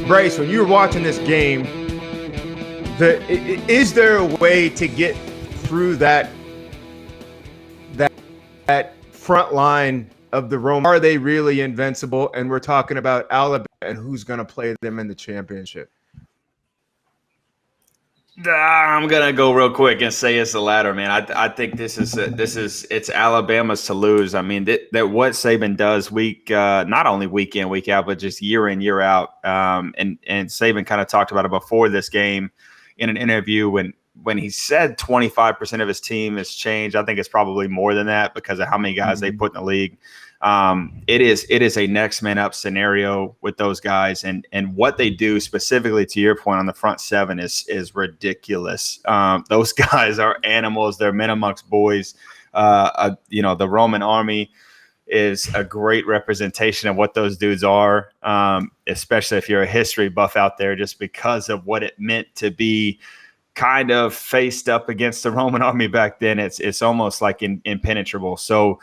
Bryce, when you were watching this game, is there a way to get through that front line of the Rome? Are they really invincible? And we're talking about Alabama and who's going to play them in the championship. I'm gonna go real quick and say it's the latter, man. I think it's Alabama's to lose. I mean that what Saban does not only week in, week out, but just year in, year out. And Saban kind of talked about it before this game in an interview when he said 25% of his team has changed. I think it's probably more than that because of how many guys they put in the league. It is a next man up scenario with those guys, and what they do specifically to your point on the front seven is ridiculous. Those guys are animals. They're men amongst boys. The Roman army is a great representation of what those dudes are, especially if you're a history buff out there, just because of what it meant to be kind of faced up against the Roman army back then. It's almost like impenetrable. So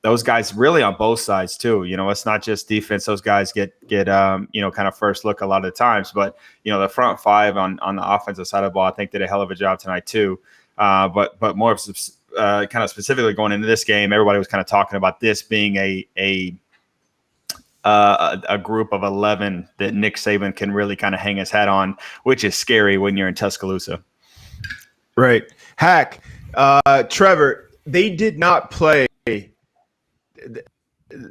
those guys really on both sides too. It's not just defense. Those guys get kind of first look a lot of the times, but the front five on the offensive side of the ball, I think did a hell of a job tonight too. But more kind of specifically going into this game, everybody was kind of talking about this being a group of 11 that Nick Saban can really kind of hang his hat on, which is scary when you're in Tuscaloosa. Right. Hack, Trevor, they did not play. They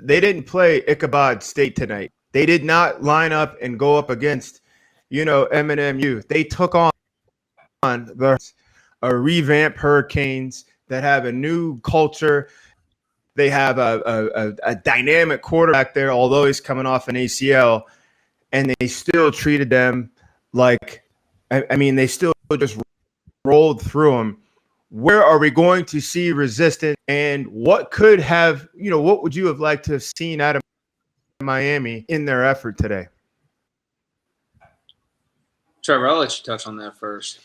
didn't play Ichabod State tonight. They did not line up and go up against, M&MU. They took on a revamped Hurricanes that have a new culture. They have a dynamic quarterback there, although he's coming off an ACL, and they still treated them like, they still just rolled through them. Where are we going to see resistance, and what would you have liked to have seen out of Miami in their effort today? Trevor, I'll let you touch on that first.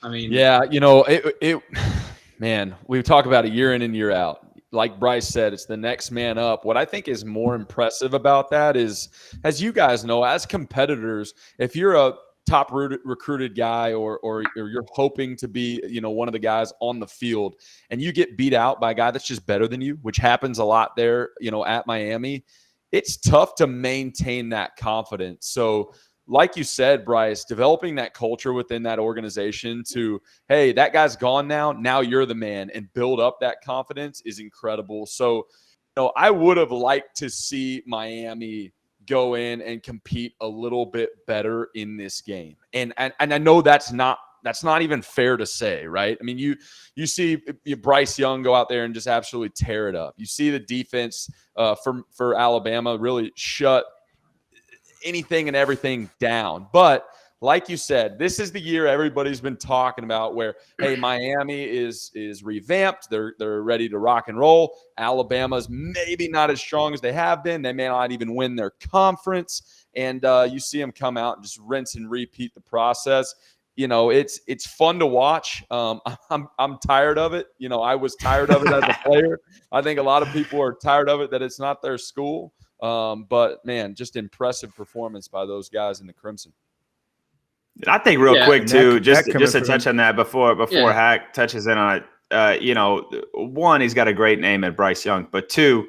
Man, we talk about a year in and year out. Like Bryce said, it's the next man up. What I think is more impressive about that is, as you guys know, as competitors, if you're a top recruited guy or you're hoping to be, one of the guys on the field and you get beat out by a guy that's just better than you, which happens a lot there, at Miami, it's tough to maintain that confidence. So like you said, Bryce, developing that culture within that organization to, hey, that guy's gone now you're the man, and build up that confidence is incredible. So, I would have liked to see Miami go in and compete a little bit better in this game. And I know that's not even fair to say, right? I mean, you see Bryce Young go out there and just absolutely tear it up. You see the defense for Alabama really shut anything and everything down. But like you said, this is the year everybody's been talking about where, hey, Miami is revamped. They're ready to rock and roll. Alabama's maybe not as strong as they have been. They may not even win their conference. And you see them come out and just rinse and repeat the process. It's fun to watch. I'm tired of it. I was tired of it as a player. I think a lot of people are tired of it that it's not their school. But man, just impressive performance by those guys in the Crimson. I think real quick too, just to touch on that before Hack touches in on it. One, he's got a great name at Bryce Young, but two,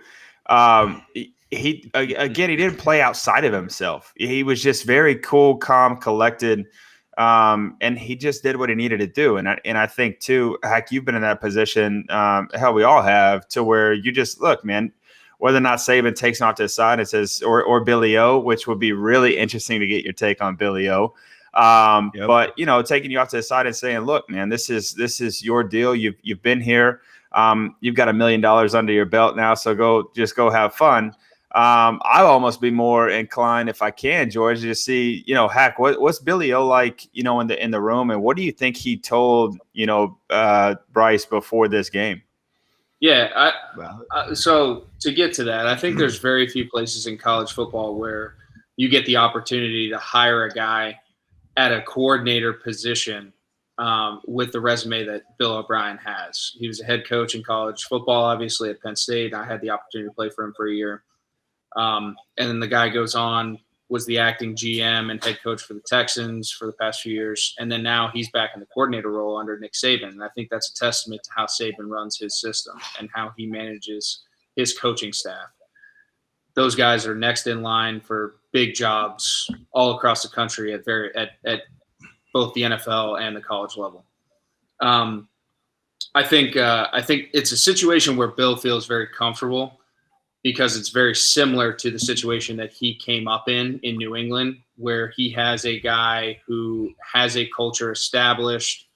he didn't play outside of himself. He was just very cool, calm, collected, and he just did what he needed to do. And I think too, Hack, you've been in that position. Hell, we all have, to where you just look, man. Whether or not Saban takes him off to the side and says, or Billy O, which would be really interesting to get your take on Billy O. Yep. But taking you off to the side and saying, look, man, this is your deal. You've been here. You've got $1 million under your belt now, so go have fun. I'll almost be more inclined, if I can, George, to see, Hack, what's Billy O like, in the room, and what do you think he told Bryce before this game? Yeah, so to get to that, I think there's very few places in college football where you get the opportunity to hire a guy at a coordinator position with the resume that Bill O'Brien has. He was a head coach in college football, obviously, at Penn State. I had the opportunity to play for him for a year. And then the guy goes on, was the acting GM and head coach for the Texans for the past few years. And then now he's back in the coordinator role under Nick Saban. And I think that's a testament to how Saban runs his system and how he manages his coaching staff. Those guys are next in line for big jobs all across the country at both the NFL and the college level. I think it's a situation where Bill feels very comfortable because it's very similar to the situation that he came up in New England, where he has a guy who has a culture established,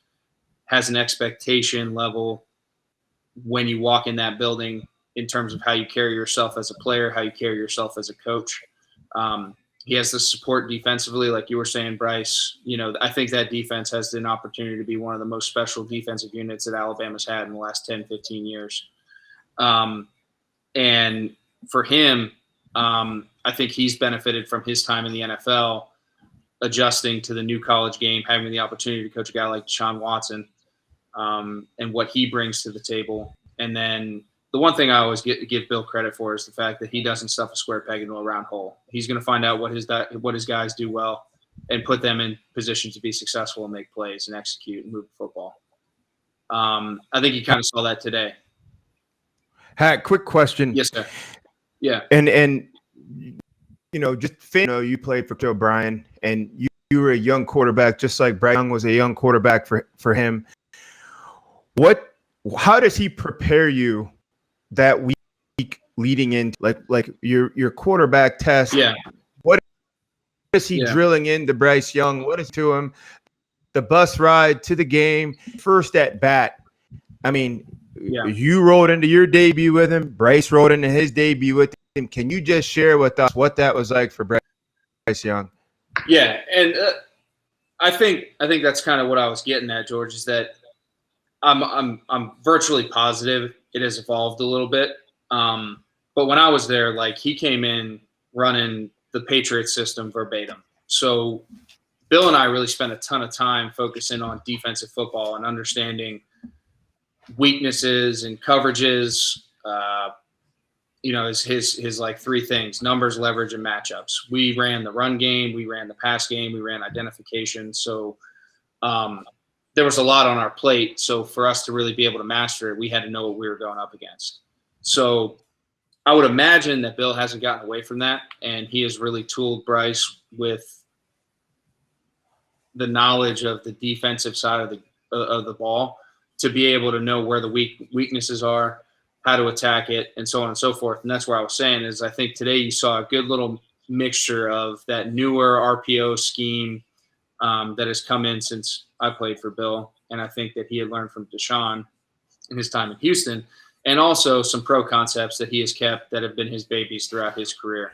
has an expectation level when you walk in that building in terms of how you carry yourself as a player, how you carry yourself as a coach. He has the support defensively, like you were saying, Bryce. I think that defense has an opportunity to be one of the most special defensive units that Alabama's had in the last 10, 15 years. And for him, I think he's benefited from his time in the NFL, adjusting to the new college game, having the opportunity to coach a guy like Deshaun Watson, and what he brings to the table. And then the one thing I always give Bill credit for is the fact that he doesn't stuff a square peg into a round hole. He's going to find out what his guys do well and put them in position to be successful and make plays and execute and move the football. I think you kind of saw that today. Hat, quick question. Yes, sir. Yeah. And you played for Joe Bryan, and you were a young quarterback, just like Bryce Young was a young quarterback for him. How does he prepare you that week leading into like your quarterback test? Yeah. What is he drilling into Bryce Young? What is to him? The bus ride to the game, first at bat. I mean, you rolled into your debut with him. Bryce rolled into his debut with him. Can you just share with us what that was like for Bryce Young? Yeah, and I think that's kind of what I was getting at, George, is that I'm virtually positive it has evolved a little bit. But when I was there, like, he came in running the Patriot system verbatim. So Bill and I really spent a ton of time focusing on defensive football and understanding weaknesses and coverages. His like three things: numbers, leverage, and matchups. We ran the run game, we ran the pass game, we ran identification. So there was a lot on our plate. So for us to really be able to master it, we had to know what we were going up against. So I would imagine that Bill hasn't gotten away from that, and he has really tooled Bryce with the knowledge of the defensive side of the ball to be able to know where the weaknesses are, how to attack it, and so on and so forth. And that's where I was saying is I think today you saw a good little mixture of that newer RPO scheme that has come in since I played for Bill. And I think that he had learned from Deshaun in his time in Houston, and also some pro concepts that he has kept that have been his babies throughout his career.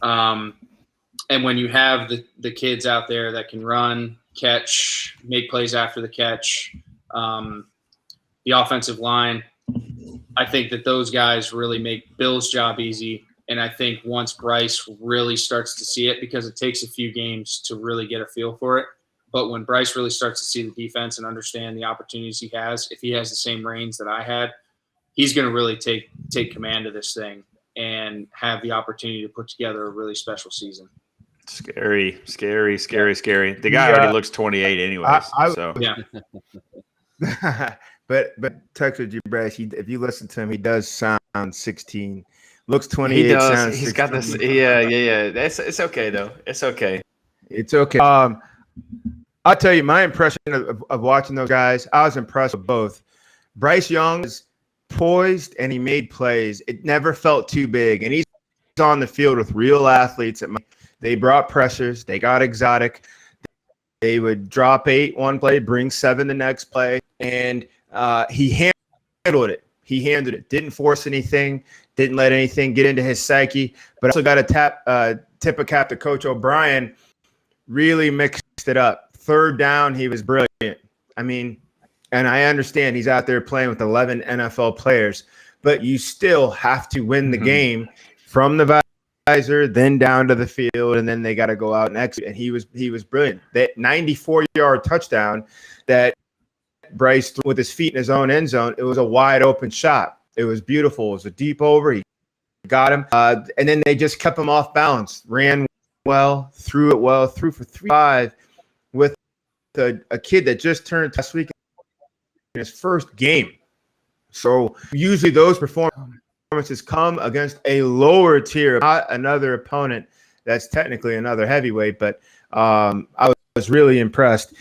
And when you have the kids out there that can run, catch, make plays after the catch, the offensive line, I think that those guys really make Bill's job easy. And I think once Bryce really starts to see it, because it takes a few games to really get a feel for it, but when Bryce really starts to see the defense and understand the opportunities he has, if he has the same reins that I had, he's going to really take command of this thing and have the opportunity to put together a really special season. Scary. The guy already looks 28 anyways. But text with you, Bryce. If you listen to him, he does sound 16. Looks 28. He does. Sounds He's 16. got this. Yeah. It's okay though. It's okay. It's okay. I'll tell you my impression of watching those guys. I was impressed with both. Bryce Young is poised and he made plays. It never felt too big, and he's on the field with real athletes. They brought pressures. They got exotic. They would drop 8 one play, bring 7 the next play, and he handled it. He handled it. Didn't force anything. Didn't let anything get into his psyche. But also got to tip a cap to Coach O'Brien. Really mixed it up. Third down, he was brilliant. I mean, and I understand he's out there playing with 11 NFL players, but you still have to win the game from the visor, then down to the field, and then they got to go out and execute. And he was brilliant. That 94-yard touchdown that Bryce threw with his feet in his own end zone, it was a wide open shot. It was beautiful. It was a deep over. He got him. And then they just kept him off balance, ran threw for 3-5 with a kid that just turned last week in his first game. So usually those performances come against a lower tier, not another opponent that's technically another heavyweight. But I was really impressed.